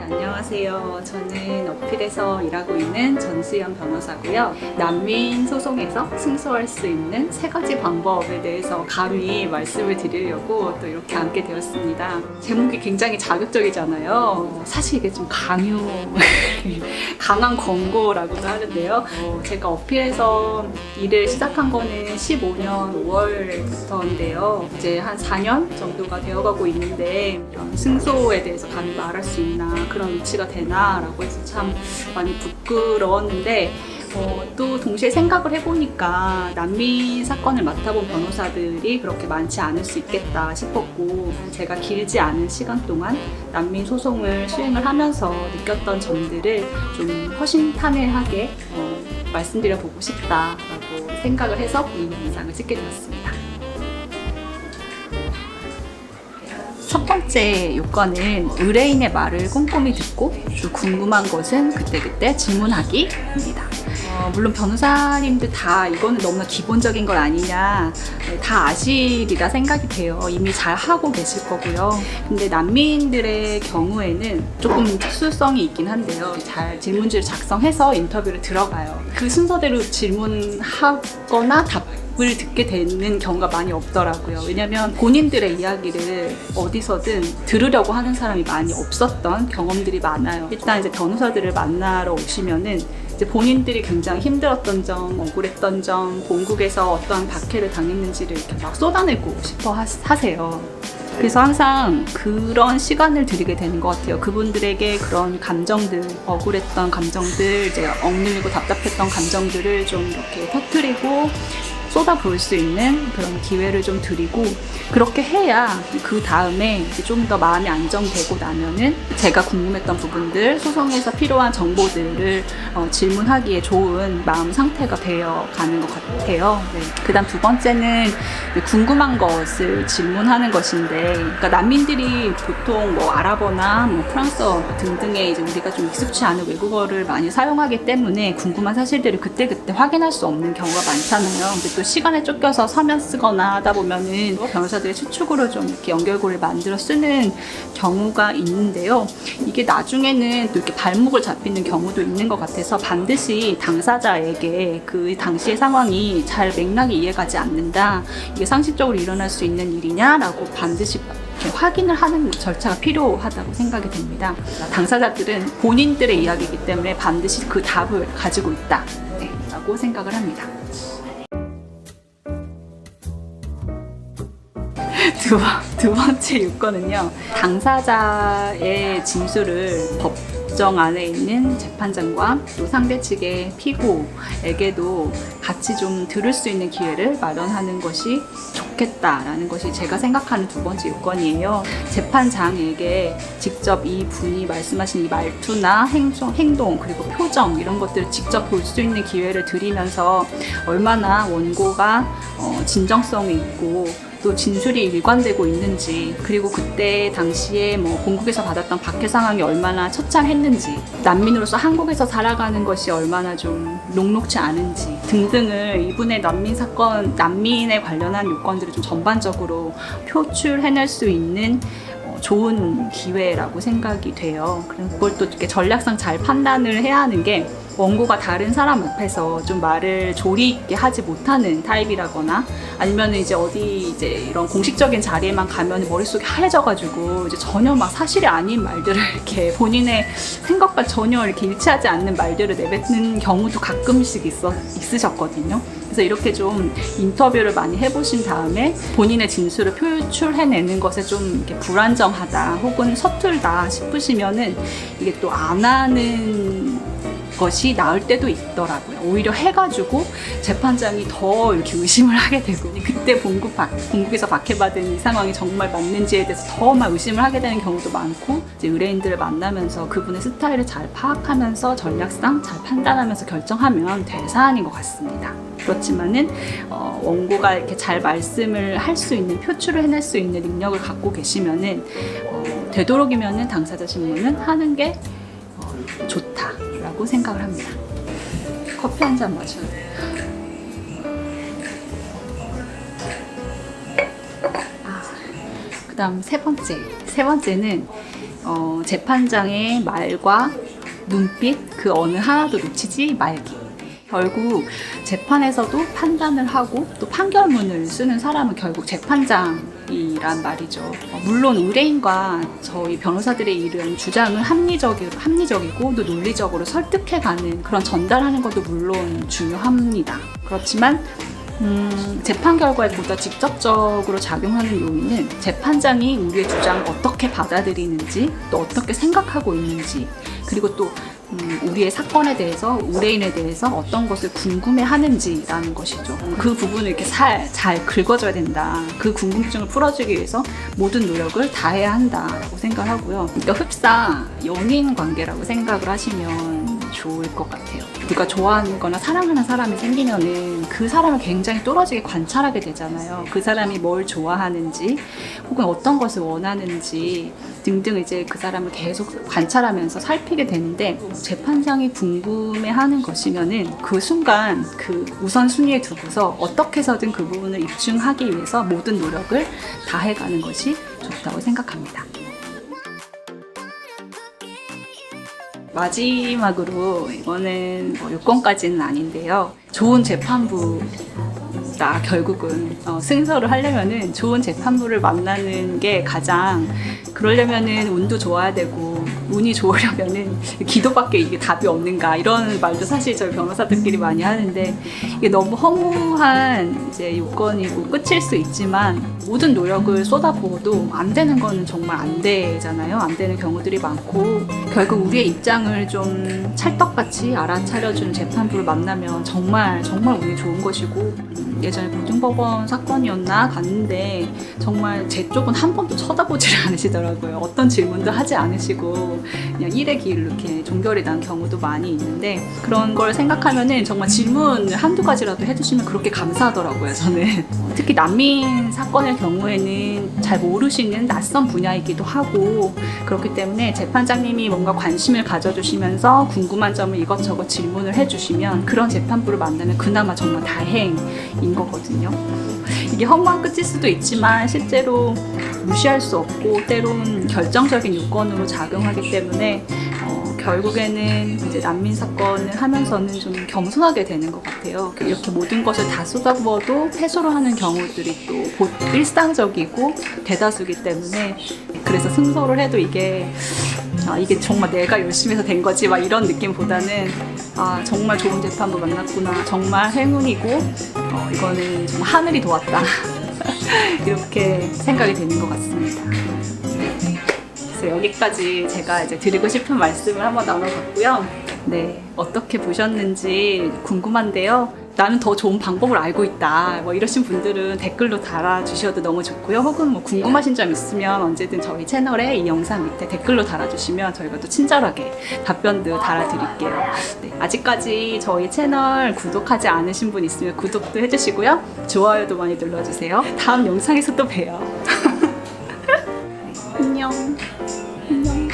안녕하세요. 저는 어필에서 일하고 있는 전수연 변호사고요. 난민 소송에서 승소할 수 있는 3가지 방법에 대해서 감히 말씀을 드리려고 또 이렇게 앉게 되었습니다. 제목이 굉장히 자극적이잖아요. 사실 이게 좀 강한 권고라고도 하는데요. 제가 어필에서 일을 시작한 거는 15년 5월부터인데요. 이제 한 4년 정도가 되어가고 있는데 승소에 대해서 감히 말할 수 있나, 그런 위치가 되나 라고 해서 참 많이 부끄러웠는데 또 동시에 생각을 해보니까 난민 사건을 맡아본 변호사들이 그렇게 많지 않을 수 있겠다 싶었고, 제가 길지 않은 시간 동안 난민 소송을 수행을 하면서 느꼈던 점들을 좀 허심탄회하게 말씀드려보고 싶다라고 생각을 해서 이 영상을 찍게 되었습니다. 첫 번째 요건은 의뢰인의 말을 꼼꼼히 듣고 또 궁금한 것은 그때그때 질문하기입니다. 물론 변호사님들 다 이거는 너무나 기본적인 것 아니냐, 다 아시리라 생각이 돼요. 이미 잘 하고 계실 거고요. 근데 난민들의 경우에는 조금 특수성이 있긴 한데요. 잘 질문지를 작성해서 인터뷰를 들어가요. 그 순서대로 질문하거나 답을 듣게 되는 경우가 많이 없더라고요. 왜냐면 본인들의 이야기를 어디서든 들으려고 하는 사람이 많이 없었던 경험들이 많아요. 일단 이제 변호사들을 만나러 오시면은 이제 본인들이 굉장히 힘들었던 점, 억울했던 점, 본국에서 어떠한 박해를 당했는지를 이렇게 막 쏟아내고 싶어 하세요. 그래서 항상 그런 시간을 드리게 되는 것 같아요. 그분들에게 그런 감정들, 억울했던 감정들, 이제 억눌리고 답답했던 감정들을 좀 이렇게 터뜨리고 쏟아부을 수 있는 그런 기회를 좀 드리고, 그렇게 해야 그 다음에 좀 더 마음이 안정되고 나면은 제가 궁금했던 부분들, 소송에서 필요한 정보들을 질문하기에 좋은 마음 상태가 되어 가는 것 같아요. 네. 그 다음 두 번째는 궁금한 것을 질문하는 것인데, 그러니까 난민들이 보통 뭐 아랍어나 뭐 프랑스어 등등의 이제 우리가 좀 익숙치 않은 외국어를 많이 사용하기 때문에 궁금한 사실들을 그때그때 확인할 수 없는 경우가 많잖아요. 근데 또 시간에 쫓겨서 서면 쓰거나 하다 보면은 변호사들의 추측으로 좀 이렇게 연결고를 만들어 쓰는 경우가 있는데요. 이게 나중에는 또 이렇게 발목을 잡히는 경우도 있는 것 같아서 반드시 당사자에게 그 당시의 상황이 잘 맥락이 이해가지 않는다, 이게 상식적으로 일어날 수 있는 일이냐라고 반드시 확인을 하는 절차가 필요하다고 생각이 됩니다. 당사자들은 본인들의 이야기이기 때문에 반드시 그 답을 가지고 있다, 라고 생각을 합니다. 두 번째 요건은요, 당사자의 진술을 법정 안에 있는 재판장과 또 상대 측의 피고에게도 같이 좀 들을 수 있는 기회를 마련하는 것이 좋겠다라는 것이 제가 생각하는 두 번째 요건이에요. 재판장에게 직접 이 분이 말씀하신 이 말투나 행동 그리고 표정, 이런 것들을 직접 볼 수 있는 기회를 드리면서 얼마나 원고가 진정성이 있고 또 진술이 일관되고 있는지, 그리고 그때 당시에 뭐 본국에서 받았던 박해 상황이 얼마나 처참했는지, 난민으로서 한국에서 살아가는 것이 얼마나 좀 녹록지 않은지 등등을 이분의 난민 사건, 난민에 관련한 요건들을 좀 전반적으로 표출해낼 수 있는 좋은 기회라고 생각이 돼요. 그래서 그걸 또 이렇게 전략상 잘 판단을 해야 하는 게, 원고가 다른 사람 앞에서 좀 말을 조리 있게 하지 못하는 타입이라거나, 아니면 이제 어디 이제 이런 공식적인 자리에만 가면 머릿속이 하얘져가지고 이제 전혀 막 사실이 아닌 말들을 이렇게 본인의 생각과 전혀 이렇게 일치하지 않는 말들을 내뱉는 경우도 가끔씩 있으셨거든요. 그래서 이렇게 좀 인터뷰를 많이 해보신 다음에 본인의 진술을 표출해내는 것에 좀 이렇게 불안정하다 혹은 서툴다 싶으시면은 이게 또 안 하는 것이 나을 때도 있더라고요. 오히려 해가지고 재판장이 더 이렇게 의심을 하게 되고, 그때 본국에서 박해받은 이 상황이 정말 맞는지에 대해서 더 막 의심을 하게 되는 경우도 많고, 이제 의뢰인들을 만나면서 그분의 스타일을 잘 파악하면서 전략상 잘 판단하면서 결정하면 될 사안인 것 같습니다. 그렇지만은 원고가 이렇게 잘 말씀을 할 수 있는, 표출을 해낼 수 있는 능력을 갖고 계시면은 되도록이면은 당사자 신문은 하는 게 좋다라고 생각을 합니다. 커피 한 잔 마셔요. 그다음 세 번째는 재판장의 말과 눈빛 그 어느 하나도 놓치지 말기. 결국 재판에서도 판단을 하고 또 판결문을 쓰는 사람은 결국 재판장이란 말이죠. 물론 의뢰인과 저희 변호사들의 일은 주장을 합리적이고 또 논리적으로 설득해가는 그런 전달하는 것도 물론 중요합니다. 그렇지만 재판 결과에 보다 직접적으로 작용하는 요인은 재판장이 우리의 주장을 어떻게 받아들이는지 또 어떻게 생각하고 있는지 그리고 또 우리의 사건에 대해서 의뢰인에 대해서 어떤 것을 궁금해하는지라는 것이죠. 그 부분을 이렇게 잘 긁어줘야 된다. 그 궁금증을 풀어주기 위해서 모든 노력을 다해야 한다고 생각하고요. 그러니까 흡사 연인 관계라고 생각을 하시면 좋을 것 같아요. 누가 좋아하는 거나 사랑하는 사람이 생기면은 그 사람을 굉장히 또렷하게 관찰하게 되잖아요. 그 사람이 뭘 좋아하는지 혹은 어떤 것을 원하는지 등등 이제 그 사람을 계속 관찰하면서 살피게 되는데 재판장이 궁금해하는 것이면은 그 순간 그 우선순위에 두고서 어떻게 해서든 그 부분을 입증하기 위해서 모든 노력을 다해가는 것이 좋다고 생각합니다. 마지막으로 이거는 요건까지는 아닌데요. 좋은 재판부다. 결국은 승소를 하려면은 좋은 재판부를 만나는 게 가장 그러려면은 운도 좋아야 되고 운이 좋으려면은 기도밖에 이게 답이 없는가 이런 말도 사실 저희 변호사들끼리 많이 하는데 이게 너무 허무한 이제 요건이고 끝일 수 있지만 모든 노력을 쏟아부어도 안 되는 거는 정말 안 되잖아요. 안 되는 경우들이 많고 결국 우리의 입장을 좀 찰떡같이 알아차려주는 재판부를 만나면 정말 운이 좋은 것이고 예전에 고등법원 사건이었나 갔는데 정말 제 쪽은 한 번도 쳐다보지를 않으시더라고요. 어떤 질문도 하지 않으시고 그냥 일의 길로 이렇게 종결이 난 경우도 많이 있는데 그런 걸 생각하면은 정말 질문 한두 가지라도 해주시면 그렇게 감사하더라고요. 저는 특히 난민 사건의 경우에는 잘 모르시는 낯선 분야이기도 하고 그렇기 때문에 재판장님이 뭔가 관심을 가져주시면서 궁금한 점을 이것저것 질문을 해주시면 그런 재판부를 만나면 그나마 정말 다행인 거거든요. 이게 허무한 끝일 수도 있지만 실제로 무시할 수 없고 때론 결정적인 요건으로 작용하기 때문에 결국에는 이제 난민 사건을 하면서는 좀 겸손하게 되는 것 같아요. 이렇게 모든 것을 다 쏟아부어도 패소를 하는 경우들이 또 일상적이고 대다수기 때문에 그래서 승소를 해도 이게 정말 내가 열심히 해서 된 거지 막 이런 느낌보다는 정말 좋은 재판부 만났구나 정말 행운이고 이거는 정말 하늘이 도왔다 이렇게 생각이 되는 것 같습니다. 그래서 여기까지 제가 이제 드리고 싶은 말씀을 한번 나눠봤고요. 네, 어떻게 보셨는지 궁금한데요. 나는 더 좋은 방법을 알고 있다. 이러신 분들은 댓글로 달아주셔도 너무 좋고요. 혹은 궁금하신 점 있으면 언제든 저희 채널에 이 영상 밑에 댓글로 달아주시면 저희가 또 친절하게 답변도 달아드릴게요. 네, 아직까지 저희 채널 구독하지 않으신 분 있으면 구독도 해주시고요. 좋아요도 많이 눌러주세요. 다음 영상에서 또 봬요. 안녕. 안녕.